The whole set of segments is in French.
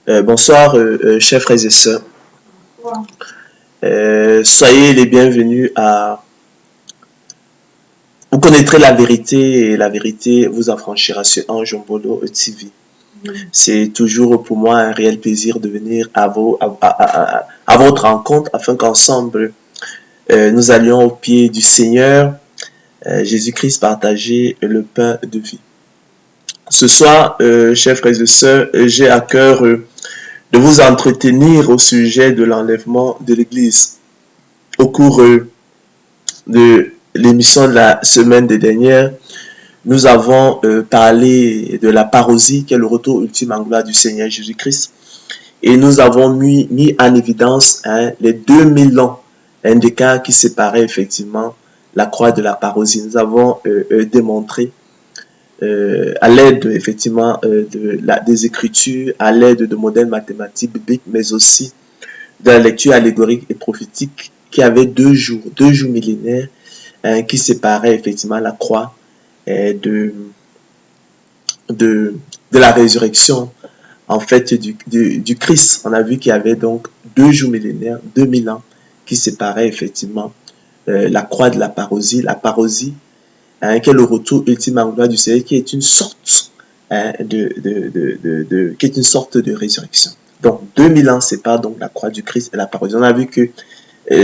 Bonsoir, chers frères et sœurs. Soyez les bienvenus à... Vous connaîtrez la vérité et la vérité vous affranchira sur Ange Mbolo TV. C'est toujours pour moi un réel plaisir de venir à votre rencontre afin qu'ensemble, nous allions au pied du Seigneur Jésus-Christ partager le pain de vie. Ce soir, chers frères et sœurs, j'ai à cœur de vous entretenir au sujet de l'enlèvement de l'Église. Au cours de l'émission de la semaine dernière, nous avons parlé de la parousie, qui est le retour ultime en gloire du Seigneur Jésus-Christ. Et nous avons mis en évidence les 2000 ans d'écart qui séparaient effectivement la croix de la parousie. Nous avons démontré à l'aide effectivement des écritures, à l'aide de modèles mathématiques bibliques, mais aussi de la lecture allégorique et prophétique, qui avait deux jours millénaires qui séparaient effectivement la croix de la résurrection en fait du Christ. On a vu qu'il y avait donc 2 jours millénaires, 2000 ans qui séparaient effectivement la croix de la parousie. La parousie, qui est le retour ultime en gloire du Seigneur, qui est une sorte de résurrection. Donc 2000 ans séparent donc la croix du Christ et la parousie. On a vu que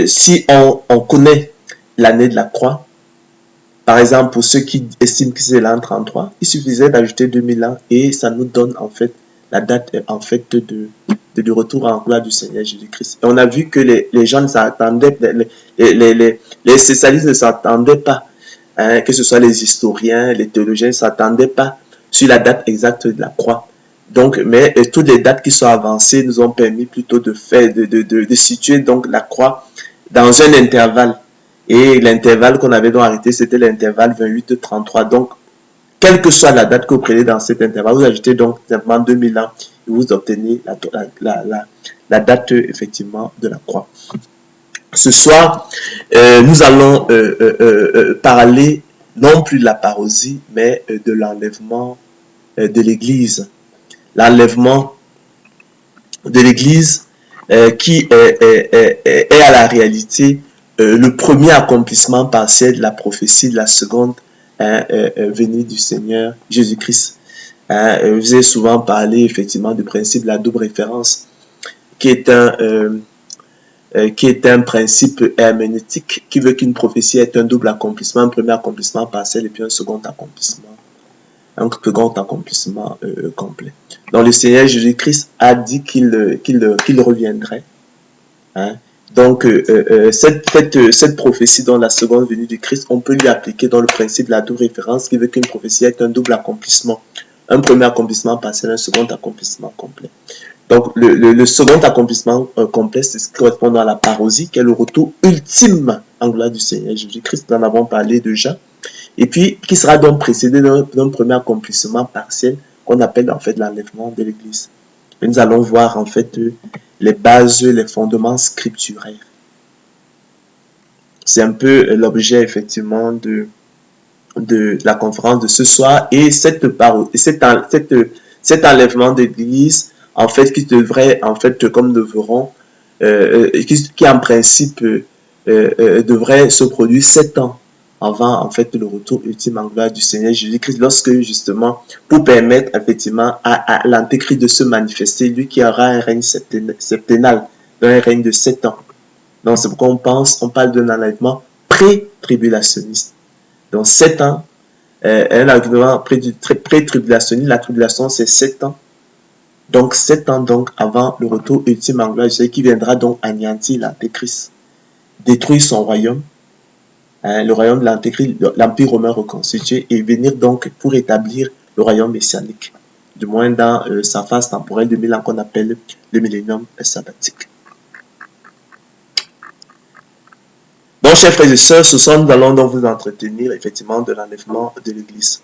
si on connaît l'année de la croix, par exemple pour ceux qui estiment que c'est l'an 33, il suffisait d'ajouter 2000 ans et ça nous donne en fait la date en fait de retour en gloire du Seigneur Jésus-Christ. Et on a vu que les gens ne s'attendaient, les spécialistes ne s'attendaient pas, que ce soit les historiens, les théologiens ne s'attendaient pas sur la date exacte de la croix. Donc, mais toutes les dates qui sont avancées nous ont permis plutôt de situer donc la croix dans un intervalle. Et l'intervalle qu'on avait donc arrêté, c'était l'intervalle 28-33. Donc, quelle que soit la date que vous prenez dans cet intervalle, vous ajoutez donc simplement 2000 ans et vous obtenez la date effectivement de la croix. Ce soir, nous allons parler non plus de la parousie, mais de l'enlèvement de l'Église. L'enlèvement de l'Église qui est à la réalité le premier accomplissement partiel de la prophétie de la seconde venue du Seigneur Jésus-Christ. Je vous ai souvent parlé effectivement du principe de la double référence, qui est un principe herméneutique qui veut qu'une prophétie ait un double accomplissement, un premier accomplissement partiel et puis un second accomplissement complet. Donc le Seigneur Jésus-Christ a dit qu'il reviendrait. Donc cette prophétie dans la seconde venue du Christ, on peut lui appliquer dans le principe de la double référence qui veut qu'une prophétie ait un double accomplissement. Un premier accomplissement partiel, un second accomplissement complet. Donc le second accomplissement complet, c'est ce qui correspond à la parousie, qui est le retour ultime en gloire du Seigneur Jésus-Christ. Nous en avons parlé déjà. Et puis, qui sera donc précédé d'un premier accomplissement partiel qu'on appelle en fait l'enlèvement de l'Église. Et nous allons voir en fait les bases, les fondements scripturaires. C'est un peu l'objet effectivement de la conférence de ce soir. Et cet enlèvement de l'Église, en fait, qui devrait, en fait, comme nous verrons, qui en principe devrait se produire 7 ans avant, en fait, le retour ultime en gloire du Seigneur Jésus-Christ, lorsque, justement, pour permettre, effectivement, à l'Antéchrist de se manifester, lui qui aura un règne septennal, un règne de 7 ans. Donc, c'est pourquoi on parle d'un enlèvement pré-tribulationniste. Donc, 7 ans, un enlèvement pré-tribulationniste, la tribulation, c'est 7 ans. Donc, 7 ans, donc, avant le retour ultime en gloire du Seigneur, qui viendra donc anéantir l'Antéchrist, détruire son royaume, le royaume de l'Antéchrist, l'Empire romain reconstitué, et venir donc pour établir le royaume messianique, du moins dans sa phase temporelle de 1000 ans qu'on appelle le millénium sabbatique. Donc, chers frères et sœurs, ce soir, nous allons donc vous entretenir effectivement de l'enlèvement de l'Église.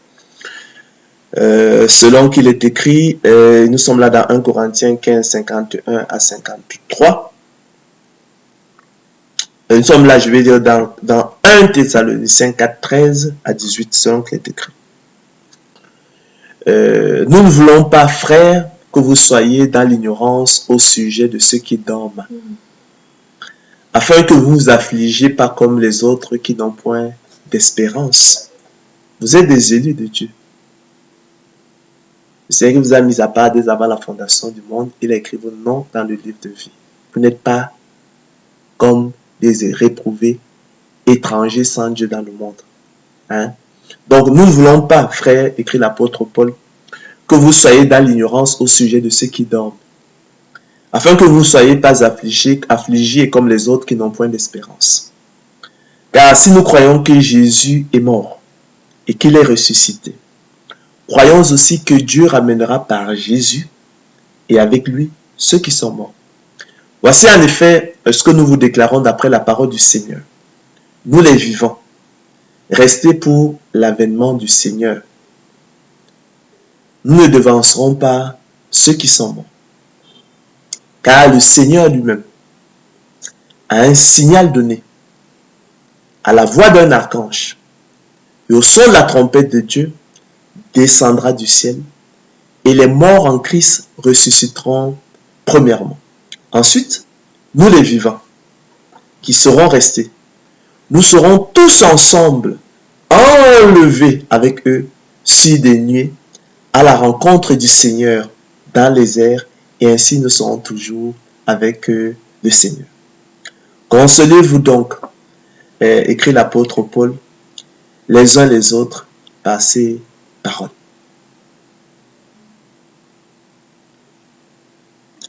Selon qu'il est écrit, nous sommes là dans 1 Corinthiens 15, 51 à 53. Nous sommes là, je vais dire, dans 1 Thessaloniciens 4, 13 à 18, selon qu'il est écrit. Nous ne voulons pas, frères, que vous soyez dans l'ignorance au sujet de ceux qui dorment, afin que vous vous affligiez pas comme les autres qui n'ont point d'espérance. Vous êtes des élus de Dieu. Le Seigneur vous a mis à part dès avant la fondation du monde. Il a écrit vos noms dans le livre de vie. Vous n'êtes pas comme des réprouvés, étrangers sans Dieu dans le monde. Hein? Donc, nous ne voulons pas, frère, écrit l'apôtre Paul, que vous soyez dans l'ignorance au sujet de ceux qui dorment, afin que vous ne soyez pas affligés comme les autres qui n'ont point d'espérance. Car si nous croyons que Jésus est mort et qu'il est ressuscité, croyons aussi que Dieu ramènera par Jésus et avec lui ceux qui sont morts. Voici en effet ce que nous vous déclarons d'après la parole du Seigneur. Nous les vivants, restez pour l'avènement du Seigneur. Nous ne devancerons pas ceux qui sont morts. Car le Seigneur lui-même a un signal donné à la voix d'un archange et au son de la trompette de Dieu descendra du ciel et les morts en Christ ressusciteront premièrement. Ensuite, nous les vivants qui serons restés, nous serons tous ensemble enlevés avec eux sur des nuées à la rencontre du Seigneur dans les airs, et ainsi nous serons toujours avec le Seigneur. Consolez-vous donc, écrit l'apôtre Paul, les uns les autres par ces paroles.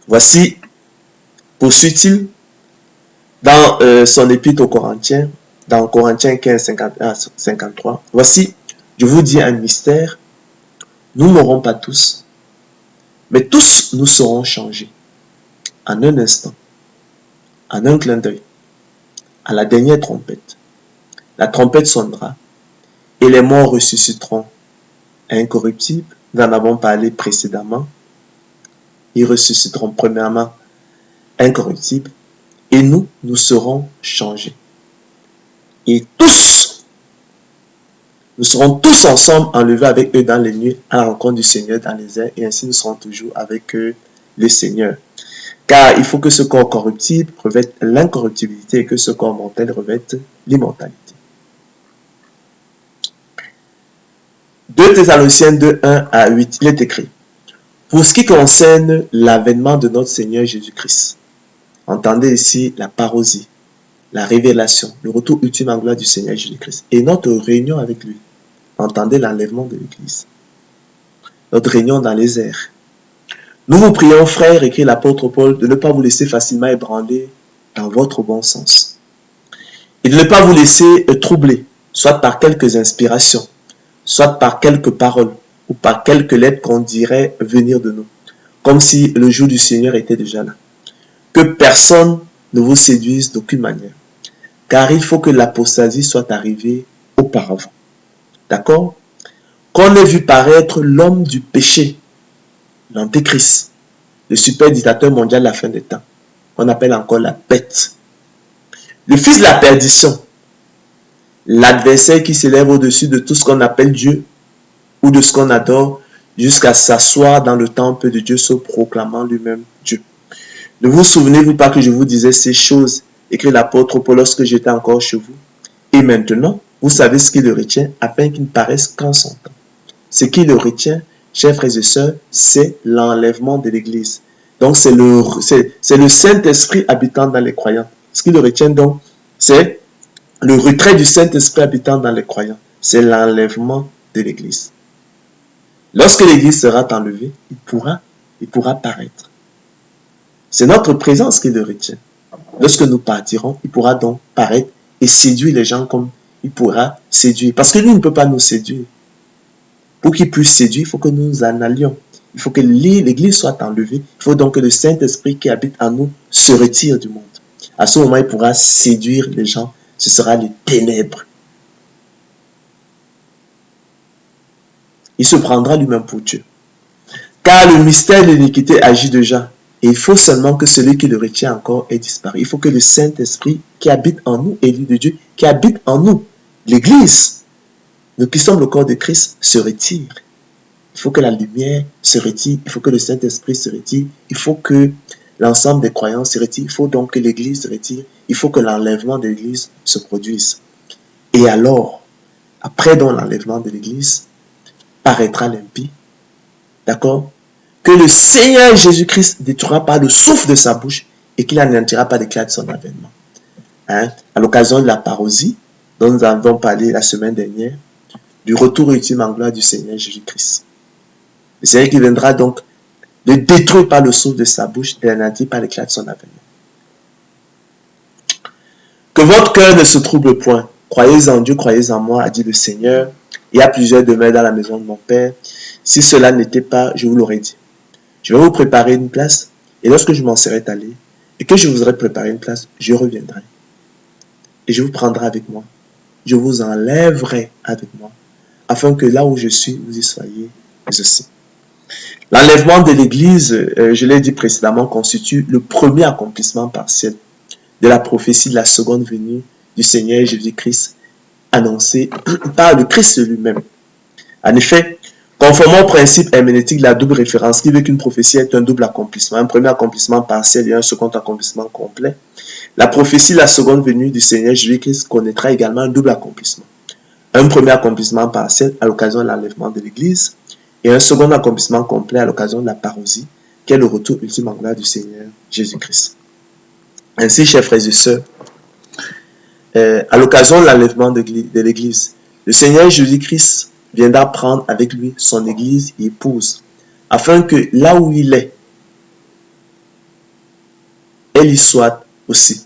Voici, poursuit-il dans son épître aux Corinthiens, dans Corinthiens 15, 53, voici, je vous dis un mystère, nous n'aurons pas tous, mais tous nous serons changés en un instant, en un clin d'œil, à la dernière trompette. La trompette sonnera et les morts ressusciteront incorruptibles. Nous en avons parlé précédemment. Ils ressusciteront premièrement incorruptibles et nous serons changés. Et tous, nous serons tous ensemble enlevés avec eux dans les nuées à la rencontre du Seigneur dans les airs, et ainsi nous serons toujours avec eux, le Seigneur. Car il faut que ce corps corruptible revête l'incorruptibilité et que ce corps mortel revête l'immortalité. 2 Thessaloniciens 2, 1 à 8, il est écrit: pour ce qui concerne l'avènement de notre Seigneur Jésus-Christ, entendez ici la parousie, la révélation, le retour ultime en gloire du Seigneur Jésus-Christ et notre réunion avec lui. Entendez l'enlèvement de l'Église, notre réunion dans les airs. Nous vous prions, frères, écrit l'apôtre Paul, de ne pas vous laisser facilement ébranler dans votre bon sens et de ne pas vous laisser troubler, soit par quelques inspirations, soit par quelques paroles ou par quelques lettres qu'on dirait venir de nous, comme si le jour du Seigneur était déjà là. Que personne ne vous séduise d'aucune manière, car il faut que l'apostasie soit arrivée auparavant. D'accord? Qu'on ait vu paraître l'homme du péché, l'antéchrist, le super dictateur mondial de la fin des temps, qu'on appelle encore la bête, le fils de la perdition, l'adversaire qui s'élève au-dessus de tout ce qu'on appelle Dieu ou de ce qu'on adore, jusqu'à s'asseoir dans le temple de Dieu se proclamant lui-même Dieu. Ne vous souvenez-vous pas que je vous disais ces choses, écrit l'apôtre Paul lorsque j'étais encore chez vous? Et maintenant, vous savez ce qui le retient, afin qu'il ne paraisse qu'en son temps. Ce qui le retient, chers frères et sœurs, c'est l'enlèvement de l'Église. Donc c'est le Saint-Esprit habitant dans les croyants. Ce qui le retient donc, c'est le retrait du Saint-Esprit habitant dans les croyants. C'est l'enlèvement de l'Église. Lorsque l'Église sera enlevée, il pourra paraître. C'est notre présence qui le retient. Lorsque nous partirons, il pourra donc paraître et séduire les gens comme il pourra séduire. Parce que lui ne peut pas nous séduire. Pour qu'il puisse séduire, il faut que nous en allions. Il faut que l'Église soit enlevée. Il faut donc que le Saint-Esprit qui habite en nous se retire du monde. À ce moment, il pourra séduire les gens. Ce sera les ténèbres. Il se prendra lui-même pour Dieu. Car le mystère de l'iniquité agit déjà. Et il faut seulement que celui qui le retient encore ait disparu. Il faut que le Saint-Esprit qui habite en nous, élu de Dieu, qui habite en nous, l'Église, nous qui sommes le corps de Christ, se retire. Il il faut que la lumière se retire, il faut que le Saint-Esprit se retire, il faut que l'ensemble des croyants se retire, il faut donc que l'Église se retire, il faut que l'enlèvement de l'Église se produise. Et alors, après donc l'enlèvement de l'Église, paraîtra l'impie, d'accord, que le Seigneur Jésus-Christ détruira par le souffle de sa bouche et qu'il n'anéantira pas l'éclat de son avènement. Hein? À l'occasion de la parousie, dont nous avons parlé la semaine dernière, du retour ultime en gloire du Seigneur Jésus-Christ. Le Seigneur qui viendra donc le détruire par le souffle de sa bouche et l'anéantir par l'éclat de son avènement. Que votre cœur ne se trouble point. Croyez en Dieu, croyez en moi, a dit le Seigneur. Il y a plusieurs demeures dans la maison de mon Père. Si cela n'était pas, je vous l'aurais dit. Je vais vous préparer une place, et lorsque je m'en serai allé, et que je vous aurai préparé une place, je reviendrai. Et je vous prendrai avec moi. Je vous enlèverai avec moi, afin que là où je suis, vous y soyez aussi. L'enlèvement de l'Église, je l'ai dit précédemment, constitue le premier accomplissement partiel de la prophétie de la seconde venue du Seigneur Jésus-Christ, annoncée par le Christ lui-même. En effet, conformément au principe herméneutique de la double référence, qui veut qu'une prophétie ait un double accomplissement, un premier accomplissement partiel et un second accomplissement complet, la prophétie de la seconde venue du Seigneur Jésus-Christ connaîtra également un double accomplissement. Un premier accomplissement partiel à l'occasion de l'enlèvement de l'Église et un second accomplissement complet à l'occasion de la parousie, qui est le retour ultime en gloire du Seigneur Jésus-Christ. Ainsi, chers frères et sœurs, à l'occasion de l'enlèvement de l'Église, le Seigneur Jésus-Christ viendra prendre avec lui son Église et épouse, afin que là où il est, elle y soit aussi.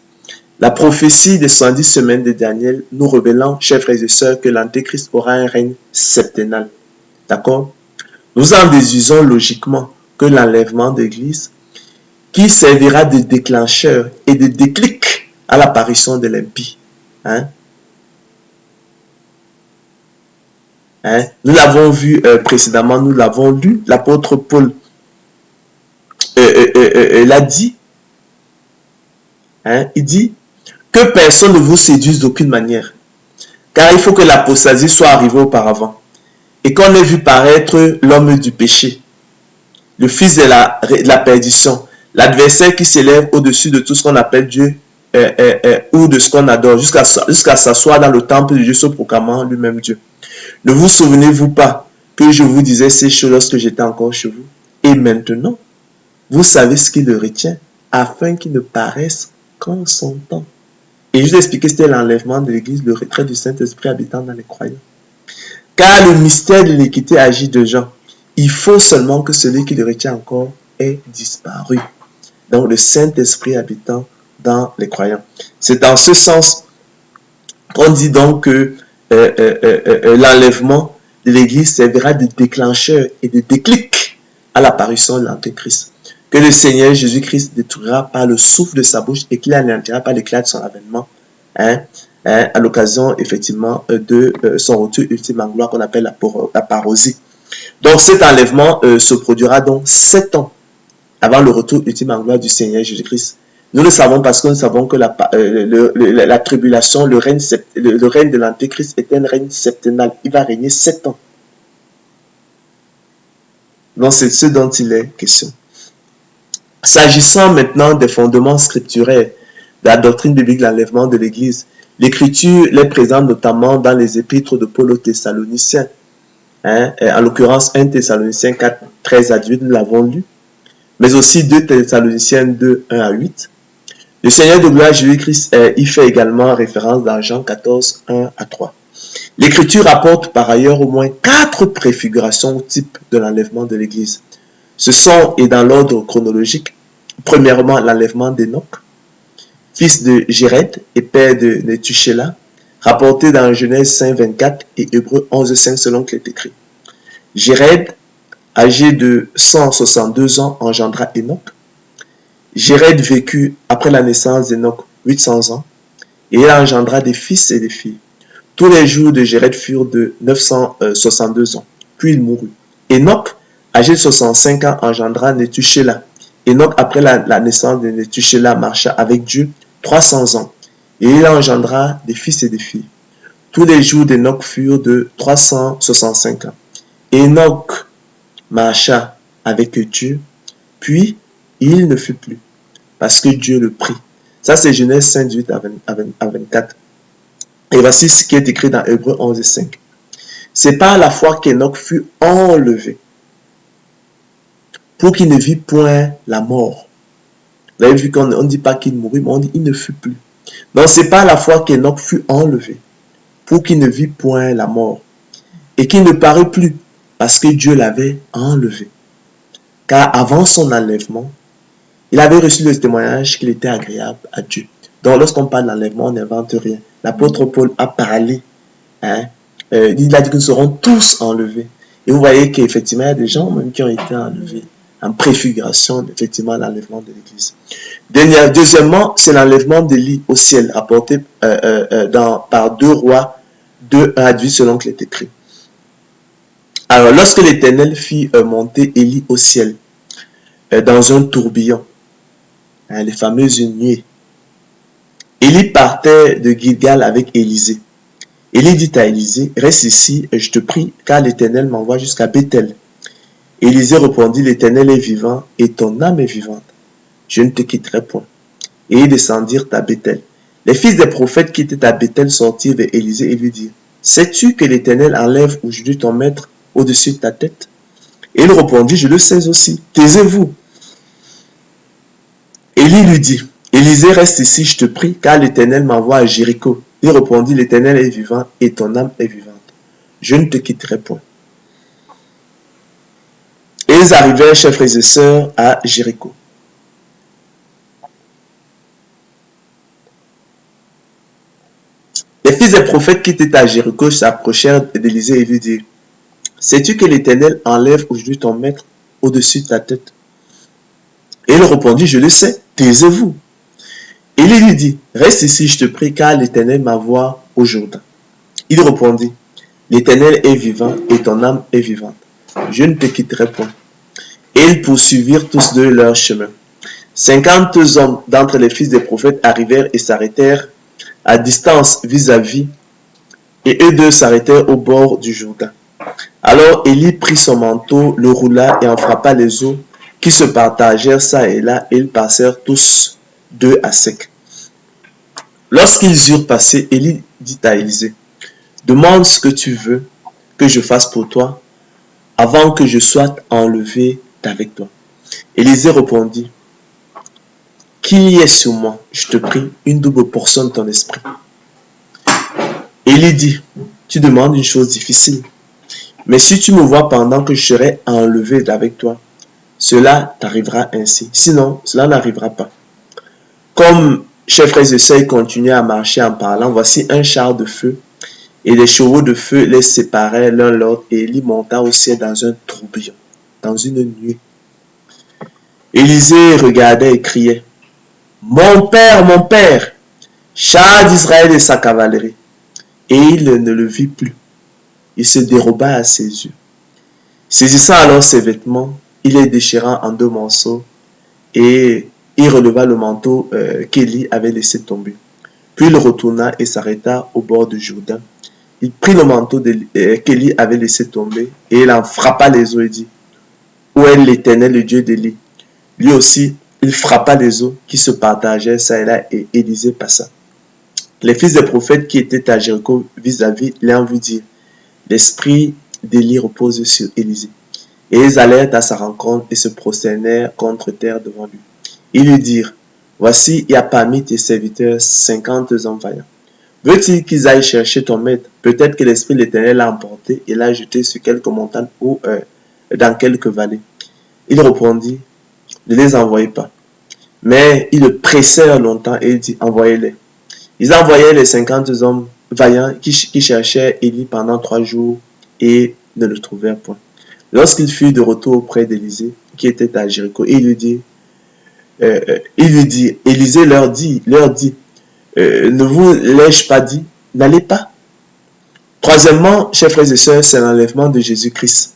La prophétie des 110 semaines de Daniel nous révélant, chers frères et sœurs, que l'Antéchrist aura un règne septennal. D'accord? Nous en déduisons logiquement que l'enlèvement de l'Église, qui servira de déclencheur et de déclic à l'apparition de l'impie. Nous l'avons vu précédemment, nous l'avons lu, l'apôtre Paul l'a dit. Il dit que personne ne vous séduise d'aucune manière, car il faut que l'apostasie soit arrivée auparavant, et qu'on ait vu paraître l'homme du péché, le fils de la perdition, l'adversaire qui s'élève au-dessus de tout ce qu'on appelle Dieu ou de ce qu'on adore, jusqu'à s'asseoir dans le temple de Dieu, se proclamant lui-même Dieu. Ne vous souvenez-vous pas que je vous disais ces choses lorsque j'étais encore chez vous? Et maintenant, vous savez ce qui le retient, afin qu'il ne paraisse qu'en son temps. Et je vous ai expliqué, c'était l'enlèvement de l'Église, le retrait du Saint-Esprit habitant dans les croyants. Car le mystère de l'équité agit de gens. Il faut seulement que celui qui le retient encore ait disparu. Donc le Saint-Esprit habitant dans les croyants. C'est en ce sens qu'on dit donc que l'enlèvement de l'Église servira de déclencheur et de déclic à l'apparition de l'Antéchrist. Que le Seigneur Jésus-Christ détruira par le souffle de sa bouche et qu'il anéantira par l'éclat de son avènement, à l'occasion effectivement de son retour ultime en gloire qu'on appelle la parousie. Donc cet enlèvement se produira donc 7 ans avant le retour ultime en gloire du Seigneur Jésus-Christ. Nous le savons parce que nous savons que la tribulation, le règne de l'Antéchrist est un règne septennal. Il va régner 7 ans. Donc c'est ce dont il est question. S'agissant maintenant des fondements scripturaires de la doctrine biblique de l'enlèvement de l'Église, l'Écriture les présente notamment dans les épîtres de Paul aux Thessaloniciens. En l'occurrence 1 Thessaloniciens 4, 13 à 18, nous l'avons lu. Mais aussi 2 Thessaloniciens 2, 1 à 8. Le Seigneur de gloire Jésus-Christ y fait également référence dans Jean 14, 1 à 3. L'Écriture rapporte par ailleurs au moins 4 préfigurations au type de l'enlèvement de l'Église. Ce sont, et dans l'ordre chronologique, premièrement l'enlèvement d'Enoch, fils de Jéred et père de Nethusélah, rapporté dans Genèse 5, 24 et Hébreux 11, 5 selon qu'il est écrit. Jéred, âgé de 162 ans, engendra Enoch. Jéred vécut après la naissance d'Enoch 800 ans, et il engendra des fils et des filles. Tous les jours de Jéred furent de 962 ans, puis il mourut. Enoch, âgé de 65 ans, engendra Nethusélah. Enoch, après la naissance de Nethusélah, marcha avec Dieu 300 ans, et il engendra des fils et des filles. Tous les jours d'Enoch furent de 365 ans. Enoch marcha avec Dieu, puis il ne fut plus, parce que Dieu le prit. Ça, c'est Genèse 5, 18 à 24. Et voici ce qui est écrit dans Hébreux 11 et 5. C'est par la foi qu'Enoch fut enlevé, pour qu'il ne vit point la mort. Vous avez vu qu'on ne dit pas qu'il mourut, mais on dit qu'il ne fut plus. Donc c'est par la foi qu'Enoch fut enlevé, pour qu'il ne vit point la mort, et qu'il ne parut plus, parce que Dieu l'avait enlevé. Car avant son enlèvement, il avait reçu le témoignage qu'il était agréable à Dieu. Donc lorsqu'on parle d'enlèvement, on n'invente rien. L'apôtre Paul a parlé, il a dit que nous serons tous enlevés. Et vous voyez qu'effectivement, il y a des gens même qui ont été enlevés en préfiguration, effectivement, l'enlèvement de l'Église. Deuxièmement, c'est l'enlèvement d'Élie au ciel, rapporté par 2 Rois 2, 1 à 8, selon qu'il est écrit. Alors, lorsque l'Éternel fit monter Élie au ciel, dans un tourbillon, les fameuses nuées, Élie partait de Gilgal avec Élisée. Élie dit à Élisée, reste ici, je te prie, car l'Éternel m'envoie jusqu'à Bethel. Élisée répondit, l'Éternel est vivant et ton âme est vivante. Je ne te quitterai point. Et ils descendirent à Bethel. Les fils des prophètes qui étaient à Bethel sortirent vers Élisée et lui dirent, sais-tu que l'Éternel enlève aujourd'hui ton maître au-dessus de ta tête? Et il répondit, je le sais aussi. Taisez-vous. Élie lui dit, Élisée, reste ici, je te prie, car l'Éternel m'envoie à Jéricho. Il répondit, l'Éternel est vivant et ton âme est vivante. Je ne te quitterai point. Et ils arrivèrent, chers frères et sœurs, à Jéricho. Les fils des prophètes qui étaient à Jéricho s'approchèrent d'Élisée et lui dirent, sais-tu que l'Éternel enlève aujourd'hui ton maître au-dessus de ta tête? Et il répondit, je le sais, taisez-vous. Élie lui dit, reste ici, je te prie, car l'Éternel m'envoie au Jourdain. Il répondit, l'Éternel est vivant et ton âme est vivante. Je ne te quitterai point. Et ils poursuivirent tous deux leur chemin. 50 hommes d'entre les fils des prophètes arrivèrent et s'arrêtèrent à distance vis-à-vis, et eux deux s'arrêtèrent au bord du Jourdain. Alors Élie prit son manteau, le roula et en frappa les eaux qui se partagèrent çà et là, et ils passèrent tous deux à sec. Lorsqu'ils eurent passé, Élie dit à Élisée, demande ce que tu veux que je fasse pour toi avant que je sois enlevé d'avec toi. Élisée répondit, qu'il y ait sur moi, je te prie, une double portion de ton esprit. Élie dit, tu demandes une chose difficile, mais si tu me vois pendant que je serai enlevé d'avec toi, cela t'arrivera ainsi. Sinon, cela n'arrivera pas. Comme chers frères et sœurs continuaient à marcher en parlant, voici un char de feu et les chevaux de feu les séparaient l'un l'autre et Élie monta au ciel dans un tourbillon, dans une nuée. Élisée regardait et criait, mon père, char d'Israël et sa cavalerie. Et il ne le vit plus. Il se déroba à ses yeux. Saisissant alors ses vêtements, il les déchira en 2 morceaux et il releva le manteau qu'Élie avait laissé tomber. Puis il retourna et s'arrêta au bord du Jourdain. Il prit le manteau qu'Élie avait laissé tomber et il en frappa les eaux et dit, où est l'Éternel, le Dieu d'Élie? Lui aussi, il frappa les eaux qui se partageaient ça et là et Élisée passa. Les fils des prophètes qui étaient à Jéricho vis-à-vis l'un vu dire, l'esprit d'Élie repose sur Élisée. Et ils allèrent à sa rencontre et se prosternèrent contre terre devant lui. Ils lui dirent, voici, il y a parmi tes serviteurs 50 hommes vaillants. Veux-tu qu'ils aillent chercher ton maître? Peut-être que l'esprit de l'Éternel l'a emporté et l'a jeté sur quelques montagnes ou dans quelques vallées. Il répondit, ne les envoyez pas. Mais ils le pressèrent longtemps et il dit, envoyez-les. Ils envoyaient les 50 hommes vaillants qui cherchaient Élie pendant 3 jours et ne le trouvèrent point. Lorsqu'il fut de retour auprès d'Élisée, qui était à Jéricho, il lui dit, Élisée leur dit, ne vous l'ai-je pas dit, n'allez pas. Troisièmement, chers frères et sœurs, c'est l'enlèvement de Jésus-Christ.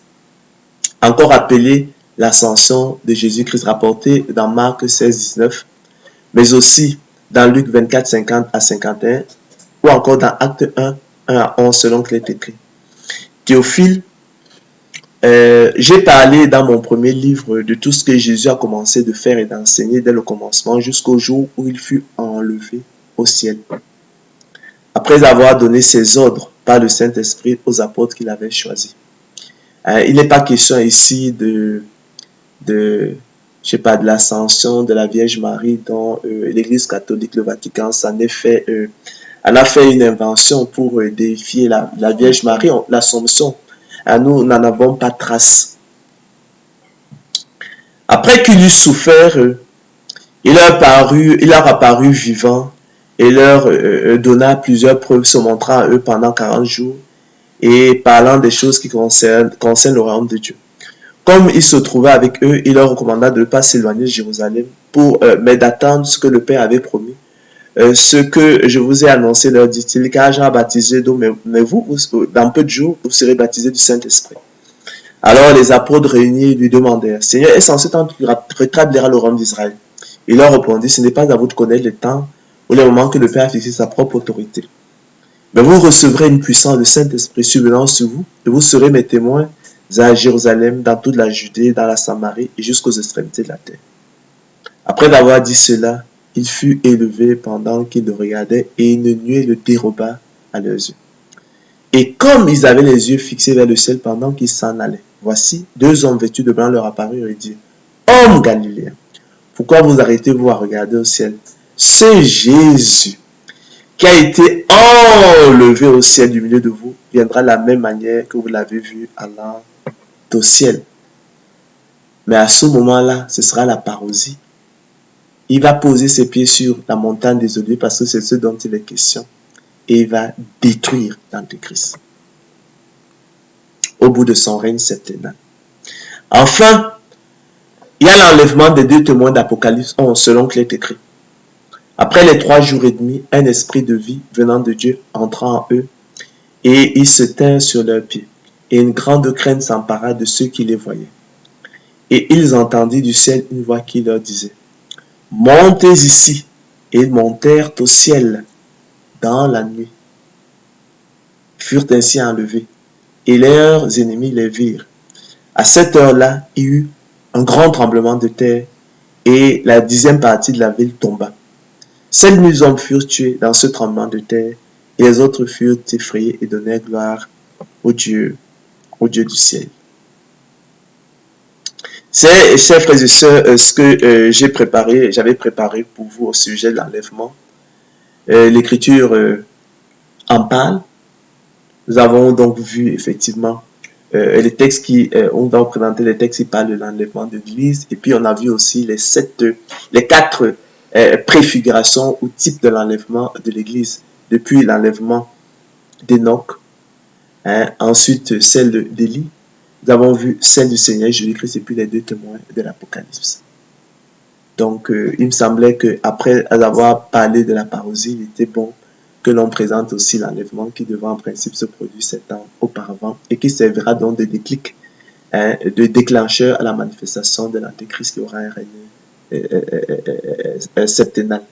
Encore appelé l'ascension de Jésus-Christ, rapporté dans Marc 16, 19, mais aussi dans Luc 24, 50 à 51, ou encore dans Acte 1, 1 à 11, selon qu'il est écrit. Théophile, J'ai parlé dans mon premier livre de tout ce que Jésus a commencé de faire et d'enseigner dès le commencement jusqu'au jour où il fut enlevé au ciel. Après avoir donné ses ordres par le Saint-Esprit aux apôtres qu'il avait choisis. Il n'est pas question ici de je sais pas, de l'ascension de la Vierge Marie dont l'Église catholique, le Vatican, elle a fait une invention pour déifier la Vierge Marie, l'Assomption. Nous n'en avons pas trace. Après qu'il eut souffert, il leur apparut vivant et leur donna plusieurs preuves se montrant à eux pendant 40 jours et parlant des choses qui concernent le royaume de Dieu. Comme il se trouvait avec eux, il leur recommanda de ne pas s'éloigner de Jérusalem, mais d'attendre ce que le Père avait promis. Ce que je vous ai annoncé, leur dit-il, car Jean a baptisé d'eau, mais vous, dans peu de jours, vous serez baptisés du Saint-Esprit. Alors les apôtres réunis lui demandèrent, Seigneur, est-ce en ce temps que tu rétabliras le royaume d'Israël? Il leur répondit, ce n'est pas à vous de connaître le temps ou le moment que le Père a fixé sa propre autorité. Mais vous recevrez une puissance de Saint-Esprit subvenant sur vous, et vous serez mes témoins à Jérusalem, dans toute la Judée, dans la Samarie et jusqu'aux extrémités de la terre. Après avoir dit cela, il fut élevé pendant qu'ils le regardaient et une nuée le déroba à leurs yeux. Et comme ils avaient les yeux fixés vers le ciel pendant qu'ils s'en allaient, voici, deux hommes vêtus de blanc leur apparurent et dirent, Hommes galiléens, pourquoi vous arrêtez-vous à regarder au ciel? C'est Jésus qui a été enlevé au ciel du milieu de vous, viendra de la même manière que vous l'avez vu allant au ciel. Mais à ce moment-là, ce sera la parousie. Il va poser ses pieds sur la montagne des Oliviers parce que c'est ce dont il est question. Et il va détruire l'Antéchrist au bout de son règne septennal. Enfin, il y a l'enlèvement des deux témoins d'Apocalypse 11 selon qu'il est écrit. Après les 3 jours et demi, un esprit de vie venant de Dieu entra en eux et ils se tinrent sur leurs pieds. Et une grande crainte s'empara de ceux qui les voyaient. Et ils entendirent du ciel une voix qui leur disait, Montez ici. Et ils montèrent au ciel dans la nuit, furent ainsi enlevés, et leurs ennemis les virent. À cette heure-là, il y eut un grand tremblement de terre, et la 10e partie de la ville tomba. 5000 hommes furent tués dans ce tremblement de terre, et les autres furent effrayés et donnèrent gloire au Dieu du ciel. C'est, chers frères et sœurs, ce que j'avais préparé pour vous au sujet de l'enlèvement. L'Écriture en parle. Nous avons donc vu effectivement les textes on va présenter les textes qui parlent de l'enlèvement de l'Église. Et puis on a vu aussi les 4 préfigurations ou types de l'enlèvement de l'Église. Depuis l'enlèvement d'Enoch, ensuite celle d'Élie. Nous avons vu celle du Seigneur Jésus-Christ et puis les 2 témoins de l'Apocalypse. Donc, il me semblait qu'après avoir parlé de la parousie, il était bon que l'on présente aussi l'enlèvement qui devait en principe se produire 7 ans auparavant et qui servira donc de déclic, de déclencheur à la manifestation de l'Antéchrist qui aura un règne septennal.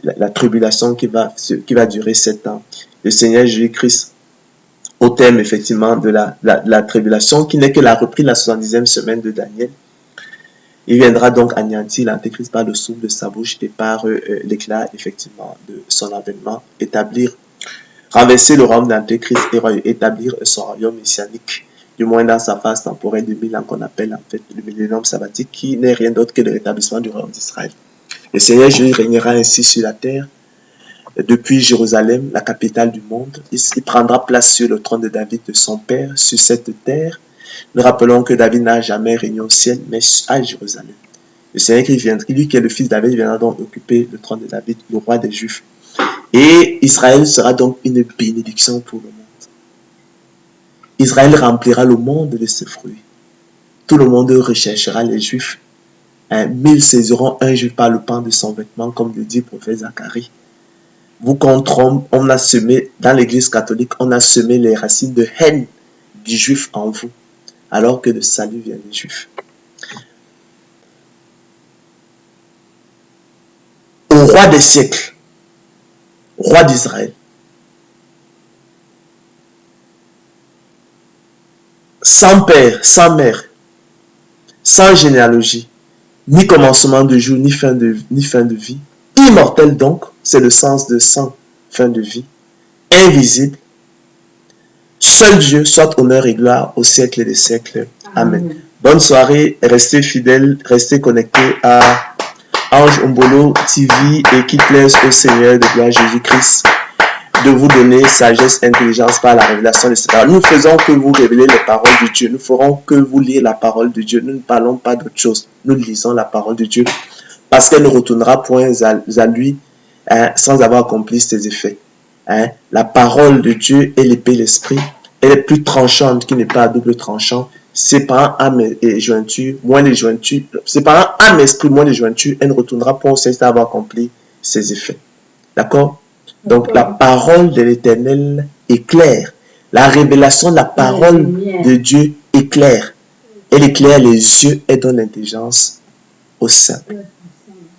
La tribulation qui va durer 7 ans. Le Seigneur Jésus-Christ, au terme effectivement de la tribulation, qui n'est que la reprise de la 70e semaine de Daniel, il viendra donc anéantir l'Antéchrist par le souffle de sa bouche et par l'éclat effectivement de son avènement, renverser le royaume d'Antéchrist et établir son royaume messianique, du moins dans sa phase temporelle de 1000 ans qu'on appelle en fait le millénium sabbatique, qui n'est rien d'autre que le rétablissement du royaume d'Israël. Le Seigneur Jésus régnera ainsi sur la terre, depuis Jérusalem, la capitale du monde. Il prendra place sur le trône de David, de son père, sur cette terre. Nous rappelons que David n'a jamais régné au ciel, mais à Jérusalem. Le Seigneur qui viendra, lui qui est le fils de David, viendra donc occuper le trône de David, le roi des Juifs. Et Israël sera donc une bénédiction pour le monde. Israël remplira le monde de ses fruits. Tout le monde recherchera les Juifs. 1000 saisiront un Juif par le pan de son vêtement, comme le dit le prophète Zacharie. Vous contre hommes, on a semé, dans l'église catholique, on a semé les racines de haine du Juif en vous, alors que le salut vient des Juifs. Au roi des siècles, roi d'Israël, sans père, sans mère, sans généalogie, ni commencement de jour, ni fin de vie, immortel donc, c'est le sens de sans fin de vie, invisible, seul Dieu, soit honneur et gloire au siècle des siècles. Amen. Bonne soirée, restez fidèles, restez connectés à Ange Ombolo TV et qu'il plaise au Seigneur de gloire Jésus-Christ de vous donner sagesse, intelligence par la révélation de ses paroles. Nous faisons que vous révéler les paroles de Dieu. Nous ferons que vous lire la parole de Dieu. Nous ne parlons pas d'autre chose. Nous lisons la parole de Dieu parce qu'elle ne retournera point à lui sans avoir accompli ses effets. La parole de Dieu est l'épée de l'esprit. Elle est plus tranchante qui n'est pas à double tranchant. Séparant âme et jointure, moins les jointures. Séparant âme et esprit, moins les jointures. Elle ne retournera point sans avoir accompli ses effets. D'accord? Donc, la parole de l'Éternel est claire. La révélation de la parole de Dieu est claire. Elle éclaire les yeux et donne l'intelligence au simple.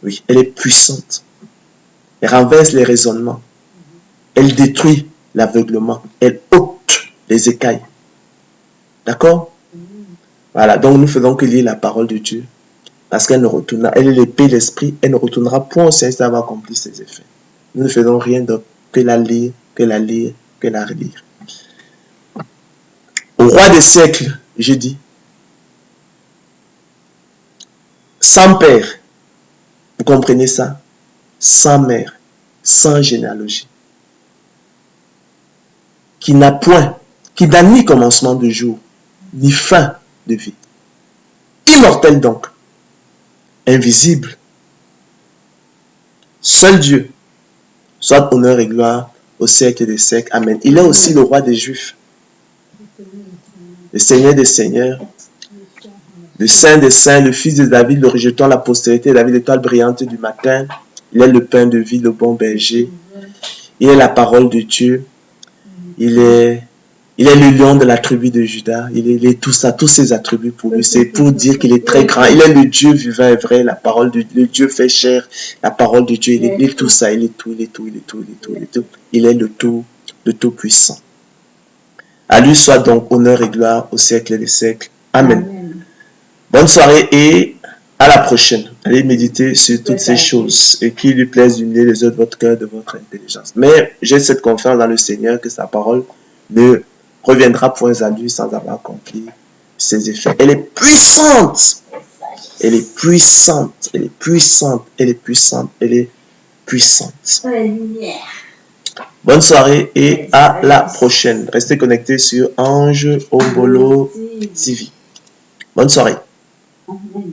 Oui, elle est puissante. Elle renverse les raisonnements. Elle détruit l'aveuglement. Elle ôte les écailles. D'accord? Voilà, donc nous faisons que lire la parole de Dieu. Parce qu'elle ne retournera, elle est l'épée de l'esprit, elle ne retournera point sans avoir accompli ses effets. Nous ne faisons rien d'autre que la lire, que la lire, que la relire. Au roi des siècles, je dis, sans père, vous comprenez ça? Sans mère, sans généalogie, qui n'a point, qui n'a ni commencement de jour, ni fin de vie. Immortel donc, invisible, seul Dieu, soit honneur et gloire au siècle des siècles. Amen. Il est aussi le roi des Juifs, le Seigneur des seigneurs, le Saint des saints, le Fils de David, le rejetant la postérité de David, l'étoile brillante du matin. Il est le pain de vie, le bon berger. Il est la parole de Dieu. Il est le lion de la tribu de Juda. Il est tout ça, tous ses attributs pour lui. C'est pour dire qu'il est très grand. Il est le Dieu vivant et vrai, la parole de Dieu. Le Dieu fait chair, la parole de Dieu. Il est tout ça, il est tout, il est tout, il est tout, il est tout, il est tout. Il est le tout puissant. À lui soit donc honneur et gloire au siècle des siècles. Amen. Bonne soirée et à la prochaine. Allez méditer sur toutes ces choses et qu'il lui plaise d'unir les œuvres de votre cœur, de votre intelligence. Mais j'ai cette confiance dans le Seigneur que sa parole ne reviendra point à lui sans avoir accompli ses effets. Elle est puissante. Elle est puissante. Elle est puissante. Elle est puissante. Elle est puissante. Bonne soirée et à la prochaine. Restez connectés sur Ange Ombolo TV. Bonne soirée. Amen.